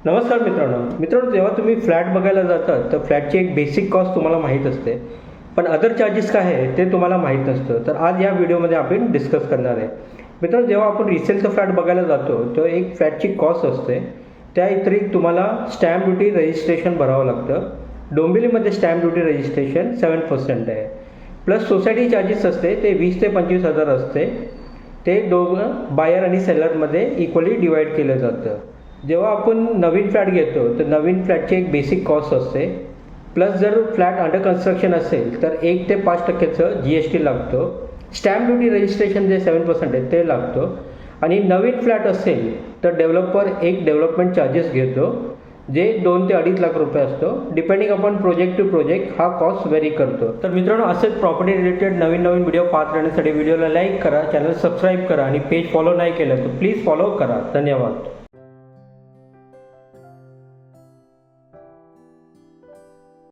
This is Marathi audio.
नमस्कार मित्रांनो, जेव्हा तुम्ही फ्लॅट बघायला जाता तर फ्लॅटची एक बेसिक कॉस्ट तुम्हाला माहीत असते, पण अदर चार्जेस काय आहे ते तुम्हाला माहीत नसतं. तर आज या व्हिडिओमध्ये आपण डिस्कस करणार आहे. मित्रांनो, जेव्हा आपण रिसेलचं फ्लॅट बघायला जातो तर एक फ्लॅटची कॉस्ट असते. त्या व्यतिरिक्त तुम्हाला स्टॅम्प ड्युटी रजिस्ट्रेशन भरावं लागतं. डोंबिवलीमध्ये स्टॅम्प ड्युटी रजिस्ट्रेशन 7% आहे. प्लस सोसायटी चार्जेस असते ते 20 ते 25,000 असते. ते दोघं बायर आणि सेलरमध्ये इक्वली डिवाईड केलं जातं. जेव्हा आपण नवीन फ्लॅट घेतो तर नवीन फ्लॅटची एक बेसिक कॉस्ट असते. प्लस जर फ्लॅट अंडर कन्स्ट्रक्शन असेल तर 1 ते 5% GST लागतो. स्टॅम्प ड्युटी रजिस्ट्रेशन जे 7% आहे ते लागतो. आणि नवीन फ्लॅट असेल तर डेव्हलपर एक डेव्हलपमेंट चार्जेस घेतो, जे 2 ते 2.5 लाख रुपये असतो. Depending upon project to project हा कॉस्ट व्हेरी करतो. तर मित्रांनो, असेच प्रॉपर्टी रिलेटेड नवीन व्हिडिओ पाहत राहण्यासाठी व्हिडिओला लाईक करा, चॅनल सबस्क्राईब करा आणि पेज फॉलो नाही केलं तर प्लीज फॉलो करा. धन्यवाद.